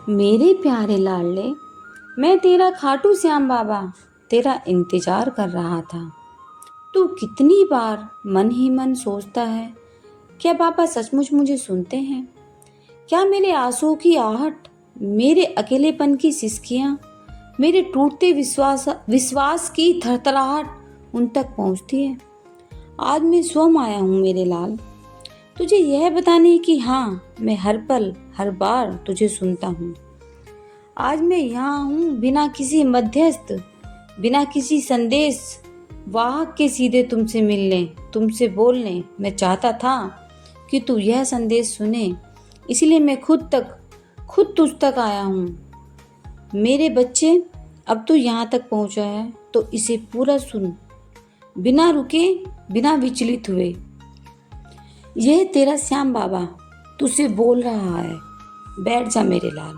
मेरे प्यारे लाडले, मैं तेरा खाटू श्याम बाबा तेरा इंतजार कर रहा था। तू कितनी बार मन ही मन सोचता है, क्या बाबा सचमुच मुझे सुनते हैं? क्या मेरे आंसुओं की आहट, मेरे अकेलेपन की सिसकियाँ, मेरे टूटते विश्वास की थरथराहट उन तक पहुँचती है? आज मैं स्वयं आया हूँ मेरे लाल, तुझे यह बताने कि हाँ, मैं हर पल हर बार तुझे सुनता हूँ। आज मैं यहाँ हूँ बिना किसी मध्यस्थ, बिना किसी संदेश वाहक के, सीधे तुमसे मिलने, तुमसे बोलने। मैं चाहता था कि तू यह संदेश सुने, इसलिए मैं खुद तुझ तक आया हूँ। मेरे बच्चे, अब तू यहाँ तक पहुँचा है तो इसे पूरा सुन, बिना रुके, बिना विचलित हुए। यह तेरा श्याम बाबा तुझसे बोल रहा है। बैठ जा मेरे लाल,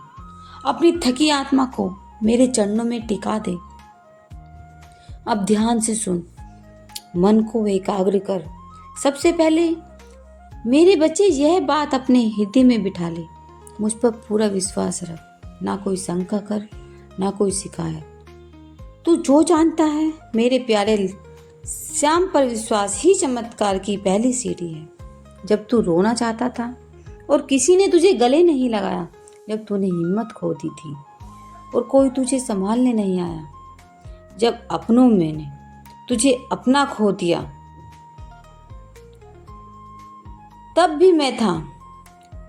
अपनी थकी आत्मा को मेरे चरणों में टिका दे। अब ध्यान से सुन, मन को एकाग्र कर। सबसे पहले मेरे बच्चे यह बात अपने हृदय में बिठा ले, मुझ पर पूरा विश्वास रख, ना कोई शंका कर, ना कोई शिकायत। तू जो जानता है मेरे प्यारे श्याम पर विश्वास ही चमत्कार की पहली सीढ़ी है। जब तू रोना चाहता था और किसी ने तुझे गले नहीं लगाया, जब तूने हिम्मत खो दी थी और कोई तुझे संभालने नहीं आया, जब अपनों मैंने तुझे अपना खो दिया, तब भी मैं था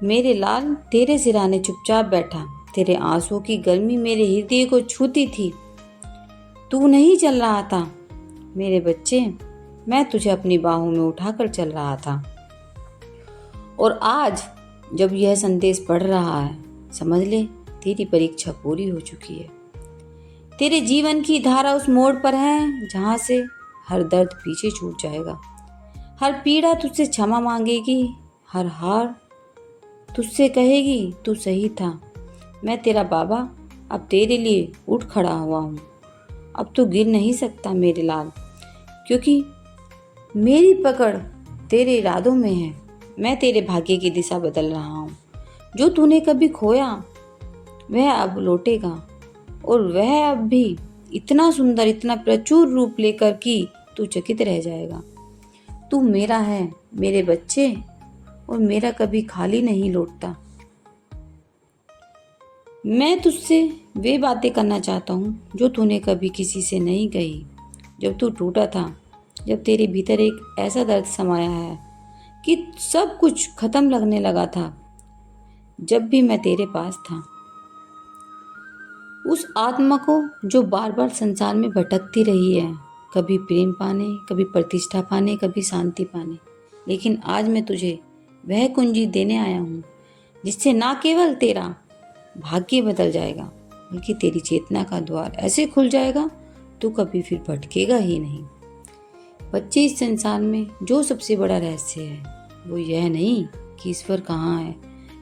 मेरे लाल, तेरे सिराने चुपचाप बैठा। तेरे आंसुओं की गर्मी मेरे हृदय को छूती थी। तू नहीं चल रहा था मेरे बच्चे, मैं तुझे अपनी बाहों में उठाकर चल रहा था। और आज जब यह संदेश पढ़ रहा है, समझ ले तेरी परीक्षा पूरी हो चुकी है। तेरे जीवन की धारा उस मोड़ पर है जहां से हर दर्द पीछे छूट जाएगा, हर पीड़ा तुझसे क्षमा मांगेगी, हर हार तुझसे कहेगी तू सही था। मैं तेरा बाबा अब तेरे लिए उठ खड़ा हुआ हूँ। अब तू गिर नहीं सकता मेरे लाल, क्योंकि मेरी पकड़ तेरे इरादों में है। मैं तेरे भाग्य की दिशा बदल रहा हूँ। जो तूने कभी खोया वह अब लौटेगा, और वह अब भी इतना सुंदर, इतना प्रचुर रूप लेकर कि तू चकित रह जाएगा। तू मेरा है मेरे बच्चे, और मेरा कभी खाली नहीं लौटता। मैं तुझसे वे बातें करना चाहता हूँ जो तूने कभी किसी से नहीं कही। जब तू टूटा था, जब तेरे भीतर एक ऐसा दर्द समाया है कि सब कुछ खत्म लगने लगा था, जब भी मैं तेरे पास था। उस आत्मा को जो बार बार संसार में भटकती रही है, कभी प्रेम पाने, कभी प्रतिष्ठा पाने, कभी शांति पाने। लेकिन आज मैं तुझे वह कुंजी देने आया हूँ जिससे ना केवल तेरा भाग्य बदल जाएगा, बल्कि तेरी चेतना का द्वार ऐसे खुल जाएगा तू कभी फिर भटकेगा ही नहीं। बच्चे, इस संसार में जो सबसे बड़ा रहस्य है वो यह नहीं कि ईश्वर कहाँ है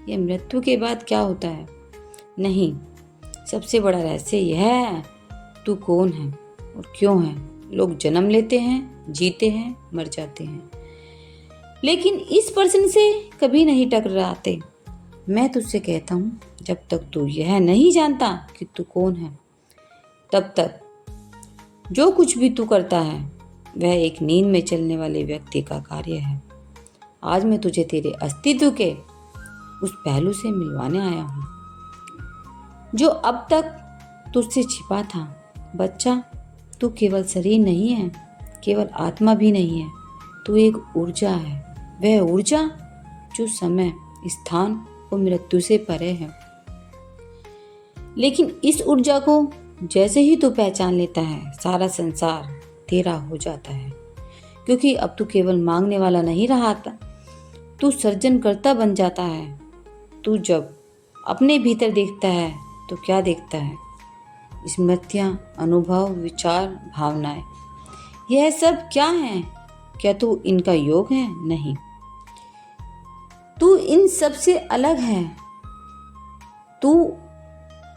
या मृत्यु के बाद क्या होता है। नहीं, सबसे बड़ा रहस्य यह है तू कौन है और क्यों है। लोग जन्म लेते हैं, जीते हैं, मर जाते हैं, लेकिन इस प्रश्न से कभी नहीं टकराते। मैं तुझसे कहता हूँ, जब तक तू यह नहीं जानता कि तू कौन है, तब तक जो कुछ भी तू करता है वह एक नींद में चलने वाले व्यक्ति का कार्य है। आज मैं तुझे तेरे अस्तित्व के उस पहलू से मिलवाने आया हूँ जो अब तक तुझसे छिपा था। बच्चा, तू केवल शरीर नहीं है, केवल आत्मा भी नहीं है, तू एक ऊर्जा है। वह ऊर्जा जो समय, स्थान और मृत्यु से परे है। लेकिन इस ऊर्जा को जैसे ही तू पहचान लेता है, सारा संसार तेरा हो जाता है, क्योंकि अब तू केवल मांगने वाला नहीं रहा था, तू सर्जनकर्ता बन जाता है। तू जब अपने भीतर देखता है तो क्या देखता है? स्मृतियाँ, अनुभव, विचार, भावनाएं, यह सब क्या है? क्या तू इनका योग है? नहीं, तू इन सब से अलग है। तू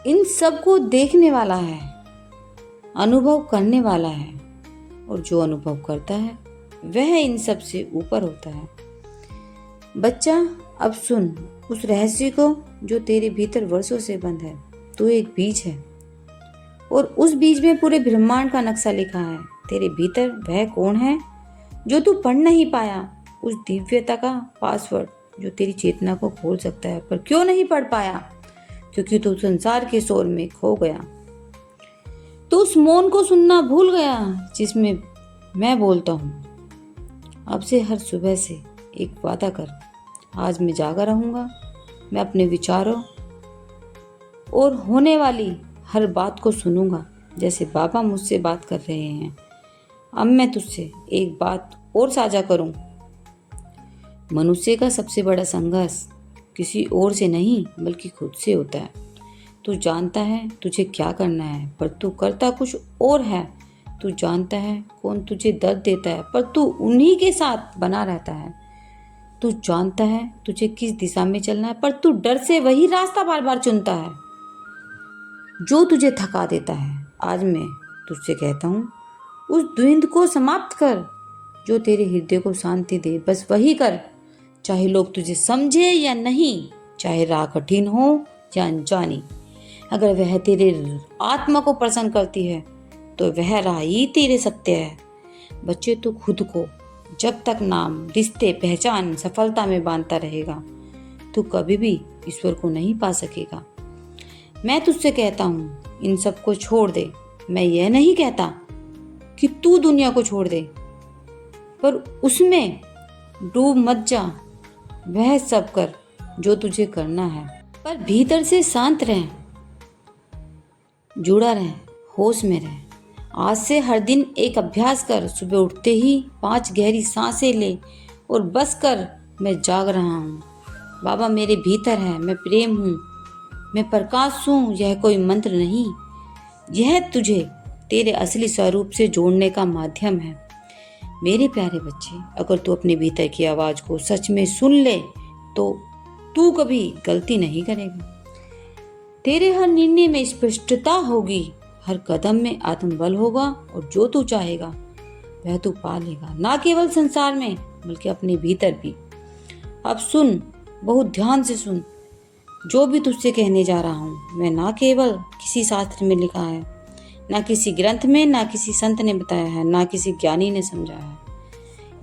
इन सब को देखने वाला है, अनुभव करने वाला है, और जो अनुभव करता है वह इन सब से ऊपर होता है। बच्चा, अब सुन उस रहस्य को जो तेरे भीतर वर्षों से बंद है। तू एक बीज है और उस बीज में पूरे ब्रह्मांड का नक्शा लिखा है। तेरे भीतर वह कौन है जो तू पढ़ नहीं पाया, उस दिव्यता का पासवर्ड जो तेरी चेतना को खोल सकता है, पर क्यों नहीं पढ़ पाया? क्योंकि तू संसार के शोर में खो गया। तू उस मौन को सुनना भूल गया जिसमें मैं बोलता हूँ। अब से हर सुबह से एक वादा कर, आज मैं जागा रहूँगा। मैं अपने विचारों और होने वाली हर बात को सुनूंगा जैसे बाबा मुझसे बात कर रहे हैं। अब मैं तुझसे एक बात और साझा करूं। मनुष्य का सबसे बड़ा संघर्ष किसी और से नहीं बल्कि खुद से होता है। तू जानता है तुझे क्या करना है, पर तू करता कुछ और है। तू जानता है कौन तुझे दर्द देता है, पर तू उन्हीं के साथ बना रहता है। तू जानता है तुझे किस दिशा में चलना है, पर तू डर से वही रास्ता बार बार चुनता है जो तुझे थका देता है। आज मैं तुझसे कहता हूँ, उस द्वंद्व को समाप्त कर जो तेरे हृदय को शांति दे। बस वही कर, चाहे लोग तुझे समझे या नहीं, चाहे राह कठिन हो या अनजानी। अगर वह तेरे आत्मा को प्रसन्न करती है तो वह राह ही तेरे सत्य है। बच्चे, तू खुद को जब तक नाम, रिश्ते, पहचान, सफलता में बांधता रहेगा, तू कभी भी ईश्वर को नहीं पा सकेगा। मैं तुझसे कहता हूँ, इन सब को छोड़ दे। मैं यह नहीं कहता कि तू दुनिया को छोड़ दे, पर उसमें डूब मत जा। वह सब कर जो तुझे करना है, पर भीतर से शांत रह, जुड़ा रह, होश में रह। आज से हर दिन एक अभ्यास कर। सुबह उठते ही 5 गहरी सांसें ले और बस कर, मैं जाग रहा हूँ। बाबा मेरे भीतर है, मैं प्रेम हूँ, मैं प्रकाश हूँ। यह कोई मंत्र नहीं, यह तुझे तेरे असली स्वरूप से जोड़ने का माध्यम है। मेरे प्यारे बच्चे, अगर तू अपने भीतर की आवाज़ को सच में सुन ले तो तू कभी गलती नहीं करेगा। तेरे हर निर्णय में स्पष्टता होगी, हर कदम में आत्मबल होगा, और जो तू चाहेगा वह तू पा लेगा, ना केवल संसार में बल्कि अपने भीतर भी। अब सुन, बहुत ध्यान से सुन। जो भी तुझसे कहने जा रहा हूँ, मैं ना केवल किसी शास्त्र में लिखा है, ना किसी ग्रंथ में, ना किसी संत ने बताया है, ना किसी ज्ञानी ने समझाया है।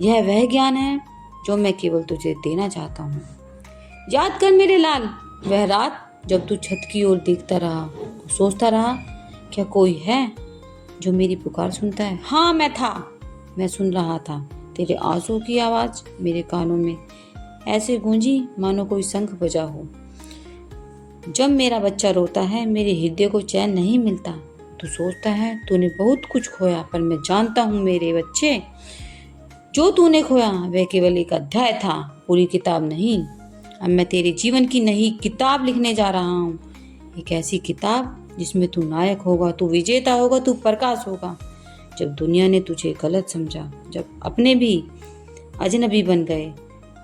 यह वह ज्ञान है जो मैं केवल तुझे देना चाहता हूँ। याद कर मेरे लाल, वह रात जब तू छत की ओर देखता रहा, सोचता रहा, क्या कोई है जो मेरी पुकार सुनता है? हाँ, मैं था। मैं सुन रहा था। तेरे आंसू की आवाज़ मेरे कानों में ऐसे गूंजी मानो कोई शंख बजा हो। जब मेरा बच्चा रोता है, मेरे हृदय को चैन नहीं मिलता। तू सोचता है तूने बहुत कुछ खोया, पर मैं जानता हूँ मेरे बच्चे, जो तूने खोया वह केवल एक अध्याय था, पूरी किताब नहीं। अब मैं तेरे जीवन की नई किताब लिखने जा रहा हूँ, एक ऐसी किताब जिसमें तू नायक होगा, तू विजेता होगा, तू प्रकाश होगा। जब दुनिया ने तुझे गलत समझा, जब अपने भी अजनबी बन गए,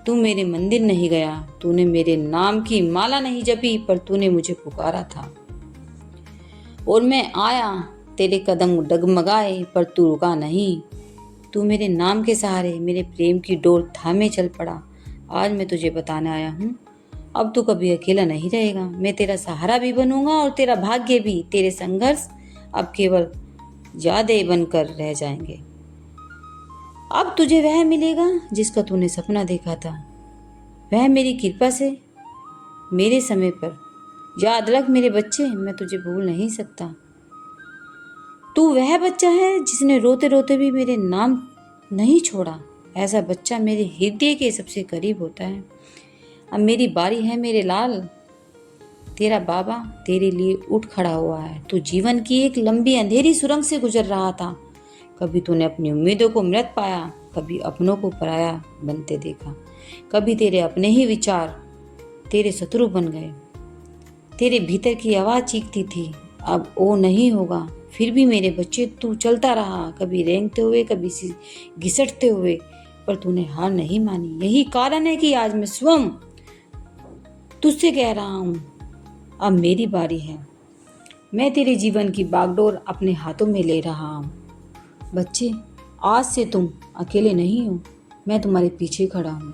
तू मेरे मंदिर नहीं गया, तूने मेरे नाम की माला नहीं जपी, पर तूने मुझे पुकारा था और मैं आया। तेरे कदम डगमगाए पर तू रुका नहीं। तू मेरे नाम के सहारे मेरे प्रेम की डोर थामे चल पड़ा। आज मैं तुझे बताने आया हूँ, अब तू कभी अकेला नहीं रहेगा। मैं तेरा सहारा भी बनूंगा और तेरा भाग्य भी। तेरे संघर्ष अब केवल यादें बनकर रह जाएंगे। अब तुझे वह मिलेगा जिसका तूने सपना देखा था, वह मेरी कृपा से, मेरे समय पर। याद रख मेरे बच्चे, मैं तुझे भूल नहीं सकता। तू वह बच्चा है जिसने रोते रोते भी मेरे नाम नहीं छोड़ा। ऐसा बच्चा मेरे हृदय के सबसे करीब होता है। अब मेरी बारी है मेरे लाल। तेरा बाबा तेरे लिए उठ खड़ा हुआ है। तू जीवन की एक लंबी अंधेरी सुरंग से गुजर रहा था। कभी तूने अपनी उम्मीदों को मृत पाया, कभी अपनों को पराया बनते देखा, कभी तेरे अपने ही विचार तेरे शत्रु बन गए। तेरे भीतर की आवाज़ चीखती थी, अब वो नहीं होगा। फिर भी मेरे बच्चे तू चलता रहा, कभी रेंगते हुए, कभी घिसटते हुए, पर तूने हार नहीं मानी। यही कारण है कि आज मैं स्वयं तुझसे कह रहा हूँ, अब मेरी बारी है। मैं तेरे जीवन की बागडोर अपने हाथों में ले रहा हूँ। बच्चे, आज से तुम अकेले नहीं हो, मैं तुम्हारे पीछे खड़ा हूँ,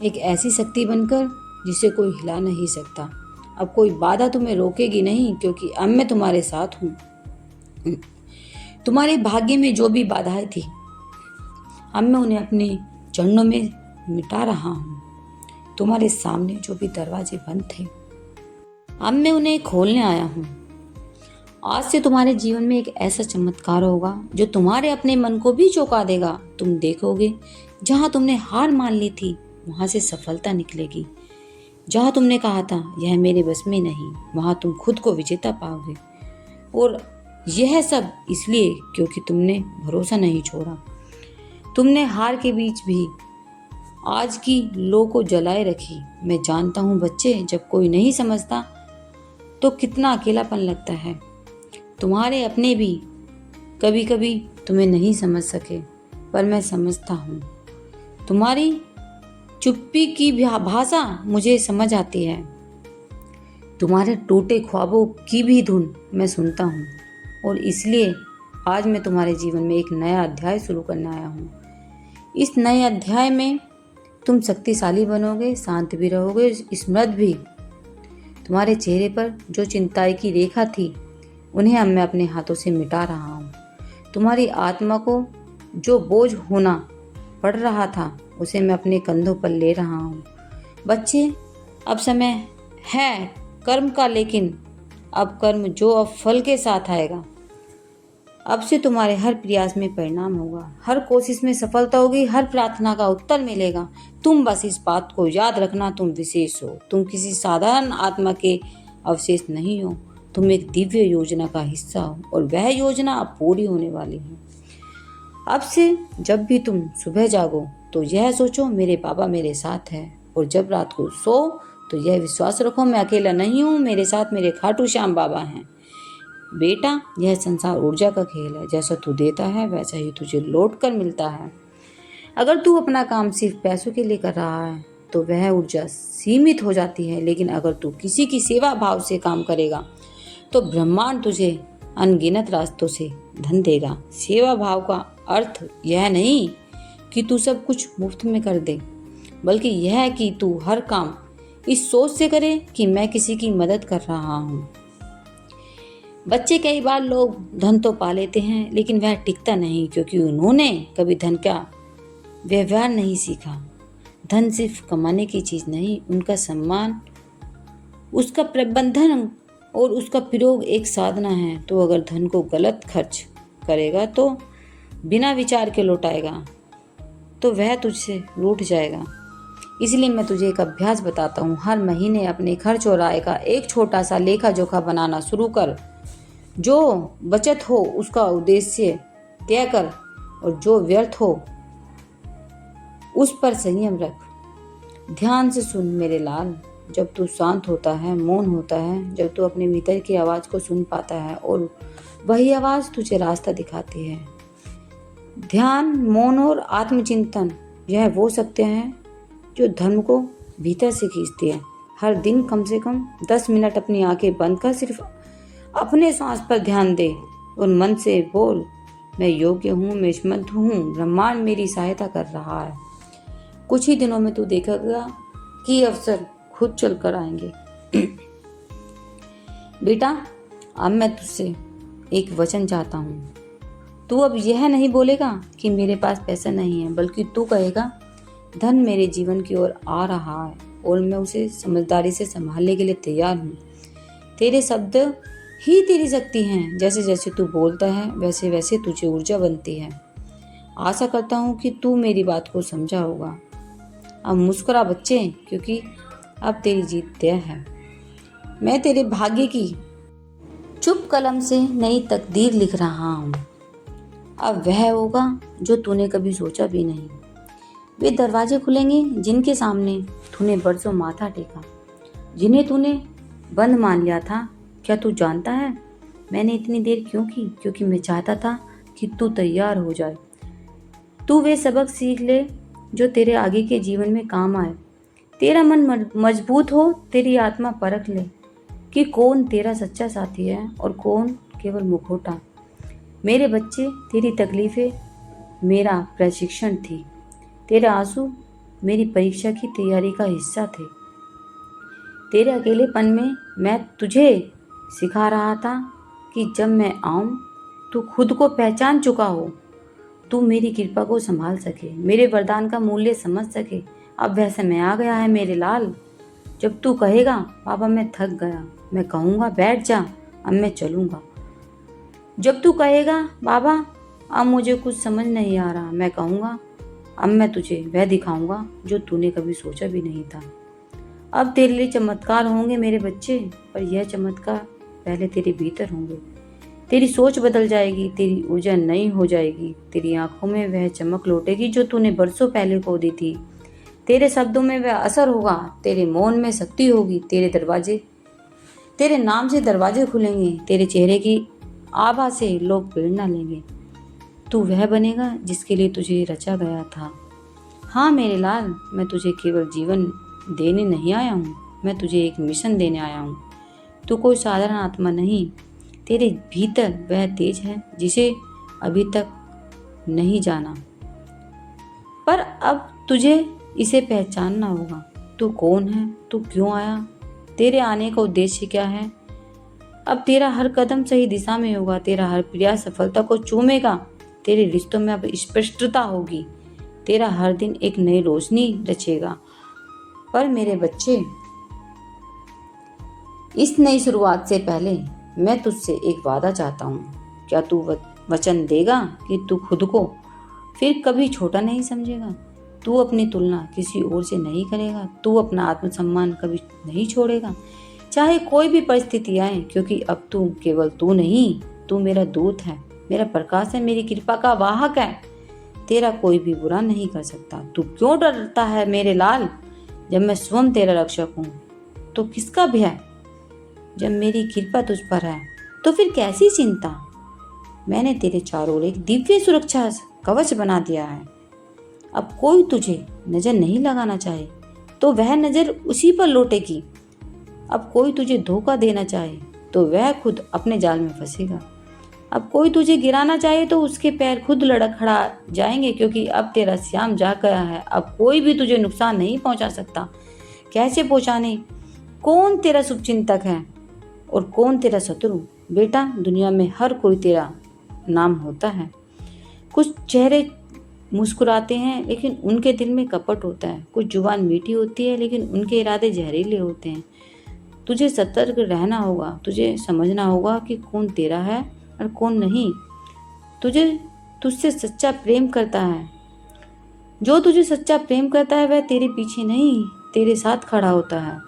एक ऐसी शक्ति बनकर जिसे कोई हिला नहीं सकता। अब कोई बाधा तुम्हें रोकेगी नहीं, क्योंकि अब मैं तुम्हारे साथ हूँ। तुम्हारे भाग्य में जो भी बाधाएं थी, अब मैं उन्हें अपने चरणों में मिटा रहा हूँ। तुम्हारे सामने जो भी दरवाजे बंद थे, अब मैं उन्हें खोलने आया हूँ। आज से तुम्हारे जीवन में एक ऐसा चमत्कार होगा जो तुम्हारे अपने मन को भी चौंका देगा। तुम देखोगे, जहाँ तुमने हार मान ली थी वहां से सफलता निकलेगी। जहाँ तुमने कहा था यह मेरे बस में नहीं, वहां तुम खुद को विजेता पाओगे। और यह सब इसलिए क्योंकि तुमने भरोसा नहीं छोड़ा। तुमने हार के बीच भी आज की लो को जलाए रखी। मैं जानता हूँ बच्चे, जब कोई नहीं समझता तो कितना अकेलापन लगता है। तुम्हारे अपने भी कभी कभी तुम्हें नहीं समझ सके, पर मैं समझता हूँ। तुम्हारी चुप्पी की भाषा मुझे समझ आती है। तुम्हारे टूटे ख्वाबों की भी धुन मैं सुनता हूँ। और इसलिए आज मैं तुम्हारे जीवन में एक नया अध्याय शुरू करने आया हूँ। इस नए अध्याय में तुम शक्तिशाली बनोगे, शांत भी रहोगे, स्मृत भी। तुम्हारे चेहरे पर जो चिंताई की रेखा थी, उन्हें अब मैं अपने हाथों से मिटा रहा हूँ। तुम्हारी आत्मा को जो बोझ होना पड़ रहा था, उसे मैं अपने कंधों पर ले रहा हूँ। बच्चे, अब समय है कर्म का, लेकिन अब कर्म जो अब फल के साथ आएगा। अब से तुम्हारे हर प्रयास में परिणाम होगा, हर कोशिश में सफलता होगी, हर प्रार्थना का उत्तर मिलेगा। तुम बस इस बात को याद रखना, तुम विशेष हो। तुम किसी साधारण आत्मा के अवशेष नहीं हो, तुम एक दिव्य योजना का हिस्सा हो, और वह योजना अब पूरी होने वाली है। अब से जब भी तुम सुबह जागो तो यह सोचो, मेरे बाबा मेरे साथ है। और जब रात को सो तो यह विश्वास रखो, मैं अकेला नहीं हूँ, मेरे साथ मेरे खाटू श्याम बाबा हैं। बेटा, यह संसार ऊर्जा का खेल है। जैसा तू देता है वैसा ही तुझे लौट कर मिलता है। अगर तू अपना काम सिर्फ पैसों के लिए कर रहा है तो वह ऊर्जा सीमित हो जाती है, लेकिन अगर तू किसी की सेवा भाव से काम करेगा तो ब्रह्मांड तुझे अनगिनत रास्तों से धन देगा। सेवा भाव का अर्थ यह नहीं कि तू सब कुछ मुफ्त में कर दे, बल्कि यह है कि तू हर काम इस सोच से करे कि मैं किसी की मदद कर रहा हूँ। बच्चे, कई बार लोग धन तो पा लेते हैं, लेकिन वह टिकता नहीं, क्योंकि उन्होंने कभी धन का व्यवहार नहीं सीखा। धन सिर्फ कमाने की चीज़ नहीं, उनका सम्मान, उसका प्रबंधन और उसका प्रयोग एक साधना है। तो अगर धन को गलत खर्च करेगा तो बिना विचार के लौटाएगा तो वह तुझसे रूठ जाएगा। इसलिए मैं तुझे एक अभ्यास बताता हूँ। हर महीने अपने खर्च और आय का एक छोटा सा लेखा जोखा बनाना शुरू कर। जो बचत हो उसका उद्देश्य तय कर, और जो व्यर्थ हो उस पर संयम रख। ध्यान से सुन मेरे लाल, जब तू शांत होता है, मौन होता है, जब तू अपने भीतर की आवाज़ को सुन पाता है और वही आवाज़ तुझे रास्ता दिखाती है। ध्यान, मौन और आत्मचिंतन, यह वो शक्ति हैं जो धर्म को भीतर से खींचती है। हर दिन कम से कम 10 मिनट अपनी आंखें बंद कर सिर्फ अपने सांस पर ध्यान दे और मन से बोल, मैं योग्य हूँ, मैं समर्थ हूँ, ब्रह्मांड मेरी सहायता कर रहा है। कुछ ही दिनों में तू देखेगा कि अवसर खुद चल कर आएंगे। बेटा, अब मैं तुझसे एक वचन चाहता हूँ। तू अब यह नहीं बोलेगा कि मेरे पास पैसा नहीं है, बल्कि तू कहेगा, धन मेरे जीवन की ओर आ रहा है और मैं उसे समझदारी से संभालने के लिए तैयार हूँ। तेरे शब्द ही तेरी शक्ति हैं। जैसे जैसे तू बोलता है वैसे वैसे तुझे ऊर्जा बनती है। आशा करता हूँ कि तू मेरी बात को समझा होगा। अब मुस्कुरा बच्चे, क्योंकि अब तेरी जीत तय है। मैं तेरे भाग्य की चुप कलम से नई तकदीर लिख रहा हूँ। अब वह होगा जो तूने कभी सोचा भी नहीं। वे दरवाजे खुलेंगे जिनके सामने तूने बरसों माथा टेका, जिन्हें तूने बंद मान लिया था। क्या तू जानता है मैंने इतनी देर क्यों की? क्योंकि मैं चाहता था कि तू तैयार हो जाए। तू वे सबक सीख ले जो तेरे आगे के जीवन में काम आए। तेरा मन मजबूत हो, तेरी आत्मा परख ले कि कौन तेरा सच्चा साथी है और कौन केवल मुखौटा। मेरे बच्चे, तेरी तकलीफें मेरा प्रशिक्षण थी, तेरे आंसू मेरी परीक्षा की तैयारी का हिस्सा थे। तेरे अकेलेपन में मैं तुझे सिखा रहा था कि जब मैं आऊं तू खुद को पहचान चुका हो, तू मेरी कृपा को संभाल सके, मेरे वरदान का मूल्य समझ सके। अब वह समय आ गया है मेरे लाल, जब तू कहेगा पापा मैं थक गया, मैं कहूँगा बैठ जा, अब मैं चलूँगा। जब तू कहेगा बाबा अब मुझे कुछ समझ नहीं आ रहा, मैं कहूँगा अब मैं तुझे वह दिखाऊंगा जो तूने कभी सोचा भी नहीं था। अब तेरे लिए चमत्कार होंगे मेरे बच्चे, पर यह चमत्कार पहले तेरे भीतर होंगे। तेरी सोच बदल जाएगी, तेरी ऊर्जा नई हो जाएगी, तेरी आंखों में वह चमक लौटेगी जो तूने बरसों पहले खो दी थी। तेरे शब्दों में वह असर होगा, तेरे मौन में शक्ति होगी, तेरे नाम से दरवाजे खुलेंगे, तेरे चेहरे की आभा से लोग प्रेरणा लेंगे। तू वह बनेगा जिसके लिए तुझे रचा गया था। हाँ मेरे लाल, मैं तुझे केवल जीवन देने नहीं आया हूँ, मैं तुझे एक मिशन देने आया हूँ। तू कोई साधारण आत्मा नहीं, तेरे भीतर वह तेज है जिसे अभी तक नहीं जाना, पर अब तुझे इसे पहचानना होगा। तू कौन है, तू क्यों आया, तेरे आने का उद्देश्य क्या है। अब तेरा हर कदम सही दिशा में होगा, तेरा हर प्रयास सफलता को चूमेगा, तेरे रिश्तों में अब स्पष्टता होगी, तेरा हर दिन एक नई रोशनी रचेगा। पर मेरे बच्चे, इस नई शुरुआत से पहले मैं तुझसे एक वादा चाहता हूँ। क्या तू वचन देगा कि तू खुद को फिर कभी छोटा नहीं समझेगा, तू अपनी तुलना किसी और से नहीं करेगा, तू अपना आत्मसम्मान कभी नहीं छोड़ेगा, चाहे कोई भी परिस्थिति आए, क्योंकि अब तू केवल तू नहीं, तू मेरा दूत है, मेरा प्रकाश है, मेरी कृपा का वाहक है। तेरा कोई भी बुरा नहीं कर सकता। तू क्यों डरता है मेरे लाल, जब मैं स्वयं तेरा रक्षक हूँ तो किसका भय। जब मेरी कृपा तुझ पर है तो फिर कैसी चिंता। मैंने तेरे चारों ओर एक दिव्य सुरक्षा कवच बना दिया है। अब कोई तुझे नजर नहीं लगाना चाहे तो वह नजर उसी पर लौटेगी। अब कोई तुझे धोखा देना चाहे तो वह खुद अपने जाल में फंसेगा। अब कोई तुझे गिराना चाहे तो उसके पैर खुद लड़क खड़ा जाएंगे, क्योंकि अब तेरा श्याम जाग गया है। अब कोई भी तुझे नुकसान नहीं पहुंचा सकता। कैसे पहुंचाने, कौन तेरा शुभचिंतक है और कौन तेरा शत्रु। बेटा, दुनिया में हर कोई तेरा नाम होता है। कुछ चेहरे मुस्कुराते हैं लेकिन उनके दिल में कपट होता है। कुछ जुबान मीठी होती है लेकिन उनके इरादे जहरीले होते हैं। तुझे सतर्क रहना होगा, तुझे समझना होगा कि कौन तेरा है और कौन नहीं। तुझसे सच्चा प्रेम करता है, जो तुझे सच्चा प्रेम करता है वह तेरे पीछे नहीं तेरे साथ खड़ा होता है।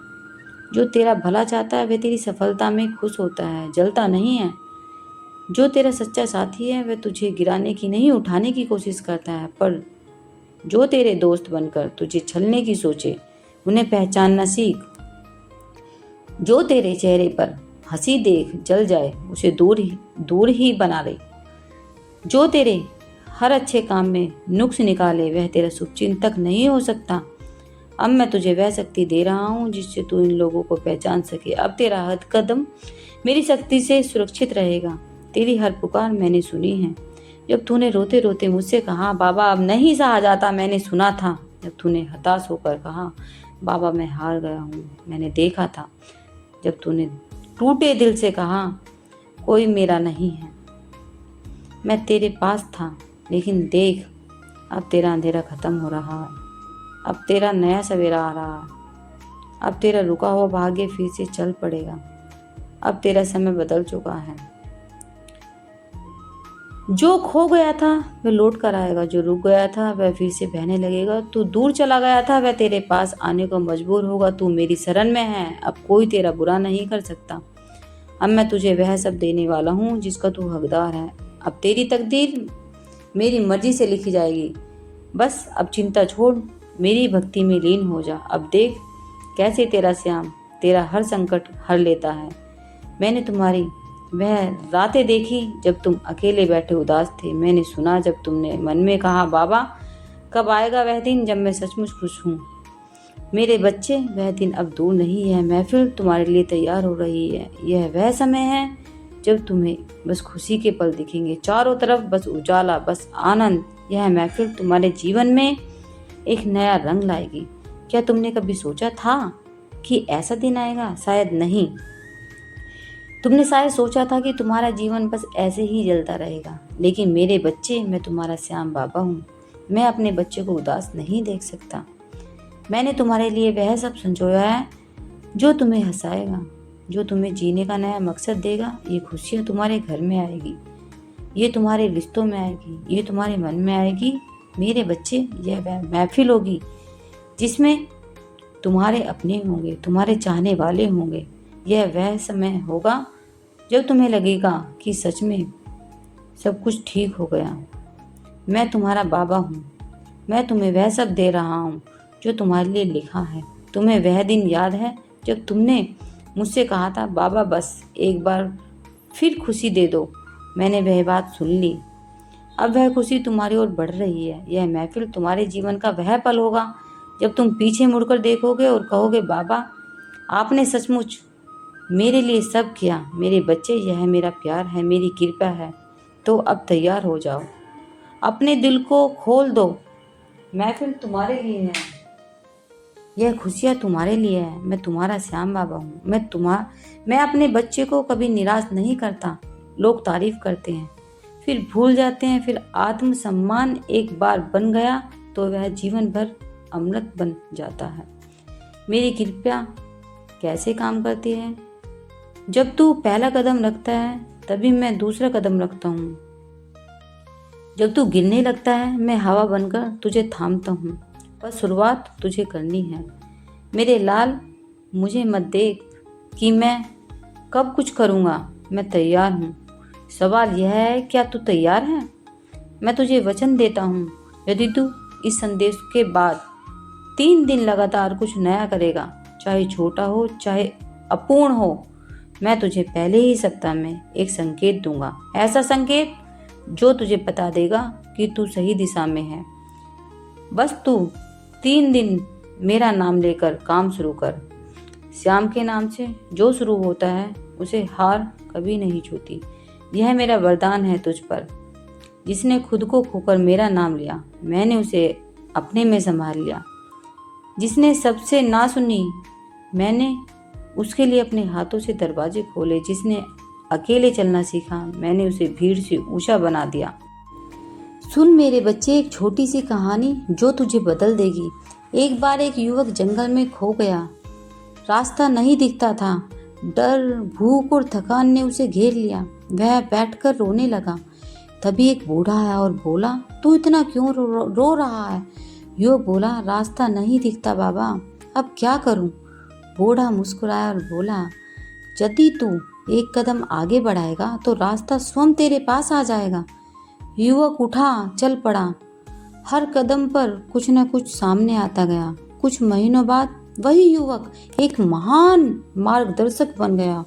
जो तेरा भला चाहता है वह तेरी सफलता में खुश होता है, जलता नहीं है। जो तेरा सच्चा साथी है वह तुझे गिराने की नहीं उठाने की कोशिश करता है। पर जो तेरे दोस्त बनकर तुझे छलने की सोचे उन्हें पहचानना सीख। जो तेरे चेहरे पर हंसी देख जल जाए उसे दूर ही बना ले। जो तेरे हर अच्छे काम में नुक्स निकाले वह तेरा शुभचिंतक नहीं हो सकता। अब मैं तुझे वह शक्ति दे रहा हूँ जिससे तू इन लोगों को पहचान सके। अब तेरा हर कदम मेरी शक्ति से सुरक्षित रहेगा। तेरी हर पुकार मैंने सुनी है। जब तूने रोते रोते मुझसे कहा बाबा अब नहीं सहा जाता, मैंने सुना था। जब तूने हताश होकर कहा बाबा मैं हार गया हूँ, मैंने देखा था। जब तूने टूटे दिल से कहा कोई मेरा नहीं है, मैं तेरे पास था। लेकिन देख, अब तेरा अंधेरा खत्म हो रहा है, अब तेरा नया सवेरा आ रहा है। अब तेरा रुका हुआ भाग्य फिर से चल पड़ेगा। अब तेरा समय बदल चुका है। जो खो गया था वह लौट कर आएगा, जो रुक गया था वह फिर से बहने लगेगा। तू दूर चला गया था वह तेरे पास आने को मजबूर होगा। तू मेरी शरण में है, अब कोई तेरा बुरा नहीं कर सकता। अब मैं तुझे वह सब देने वाला हूँ जिसका तू हकदार है। अब तेरी तकदीर मेरी मर्जी से लिखी जाएगी। बस अब चिंता छोड़, मेरी भक्ति में लीन हो जा। अब देख कैसे तेरा श्याम तेरा हर संकट हर लेता है। मैंने तुम्हारी वह रातें देखी जब तुम अकेले बैठे उदास थे। मैंने सुना जब तुमने मन में कहा बाबा कब आएगा वह दिन जब मैं सचमुच खुश हूँ। मेरे बच्चे, वह दिन अब दूर नहीं है। महफिल तुम्हारे लिए तैयार हो रही है। यह वह समय है जब तुम्हें बस खुशी के पल दिखेंगे, चारों तरफ बस उजाला, बस आनंद। यह महफिल तुम्हारे जीवन में एक नया रंग लाएगी। क्या तुमने कभी सोचा था कि ऐसा दिन आएगा? शायद नहीं, तुमने शायद सोचा था कि तुम्हारा जीवन बस ऐसे ही जलता रहेगा, लेकिन मेरे बच्चे, मैं तुम्हारा श्याम बाबा हूँ। मैं अपने बच्चे को उदास नहीं देख सकता। मैंने तुम्हारे लिए वह सब संजोया है जो तुम्हें हंसाएगा, जो तुम्हें जीने का नया मकसद देगा। ये खुशियाँ तुम्हारे घर में आएगी, ये तुम्हारे रिश्तों में आएगी, ये तुम्हारे मन में आएगी। मेरे बच्चे, यह वह महफिल होगी जिसमें तुम्हारे अपने होंगे, तुम्हारे चाहने वाले होंगे। यह वह समय होगा जब तुम्हें लगेगा कि सच में सब कुछ ठीक हो गया। मैं तुम्हारा बाबा हूँ। मैं तुम्हें वह सब दे रहा हूँ जो तुम्हारे लिए लिखा है। तुम्हें वह दिन याद है जब तुमने मुझसे कहा था, बाबा बस एक बार फिर खुशी दे दो। मैंने वह बात सुन ली। अब वह खुशी तुम्हारी ओर बढ़ रही है। यह महफिल तुम्हारे जीवन का वह पल होगा जब तुम पीछे मुड़कर देखोगे और कहोगे, बाबा आपने सचमुच मेरे लिए सब किया। मेरे बच्चे, यह मेरा प्यार है, मेरी कृपा है। तो अब तैयार हो जाओ, अपने दिल को खोल दो। महफिल तुम्हारे लिए है, यह खुशियाँ तुम्हारे लिए है। मैं तुम्हारा श्याम बाबा हूँ। मैं अपने बच्चे को कभी निराश नहीं करता। लोग तारीफ करते हैं, फिर भूल जाते हैं। फिर आत्मसम्मान एक बार बन गया तो वह जीवन भर अमृत बन जाता है। मेरी कृपा कैसे काम करती है? जब तू पहला कदम रखता है तभी मैं दूसरा कदम रखता हूँ। जब तू गिरने लगता है मैं हवा बनकर तुझे थामता हूँ। बस शुरुआत तुझे करनी है। मेरे लाल, मुझे मत देख कि मैं कब कुछ करूँगा। मैं तैयार हूँ। सवाल यह है, क्या तू तैयार है? मैं तुझे वचन देता हूँ, यदि तू इस संदेश के बाद 3 दिन लगातार कुछ नया करेगा, चाहे छोटा हो चाहे अपूर्ण हो, मैं तुझे पहले ही सप्ताह में एक संकेत दूंगा। ऐसा संकेत जो तुझे बता देगा कि तू सही दिशा में है। बस तू 3 दिन मेरा नाम लेकर काम शुरू कर। श्याम के नाम से जो शुरू होता है उसे हार कभी नहीं छूती। यह मेरा वरदान है तुझ पर। जिसने खुद को खोकर मेरा नाम लिया, मैंने उसे अपने में संभाल लिया। जिसने सबसे ना सुनी, मैंने उसके लिए अपने हाथों से दरवाजे खोले। जिसने अकेले चलना सीखा, मैंने उसे भीड़ से ऊंचा बना दिया। सुन मेरे बच्चे, एक छोटी सी कहानी जो तुझे बदल देगी। एक बार एक युवक जंगल में खो गया। रास्ता नहीं दिखता था। डर, भूख और थकान ने उसे घेर लिया। वह बैठकर रोने लगा। तभी एक बूढ़ा आया और बोला, तू इतना क्यों रो रहा है? युवक बोला, रास्ता नहीं दिखता बाबा, अब क्या करूं? बूढ़ा मुस्कुराया और बोला, यदि तू एक कदम आगे बढ़ाएगा तो रास्ता स्वयं तेरे पास आ जाएगा। युवक उठा, चल पड़ा। हर कदम पर कुछ न कुछ सामने आता गया। कुछ महीनों बाद वही युवक एक महान मार्गदर्शक बन गया।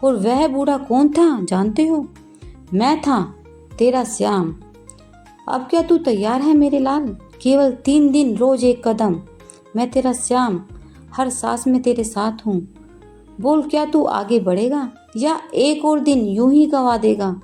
और वह बूढ़ा कौन था जानते हो? मैं था, तेरा श्याम। अब क्या तू तैयार है मेरे लाल? केवल 3 दिन, रोज एक कदम। मैं तेरा श्याम, हर सांस में तेरे साथ हूँ। बोल, क्या तू आगे बढ़ेगा या एक और दिन यूं ही गवा देगा?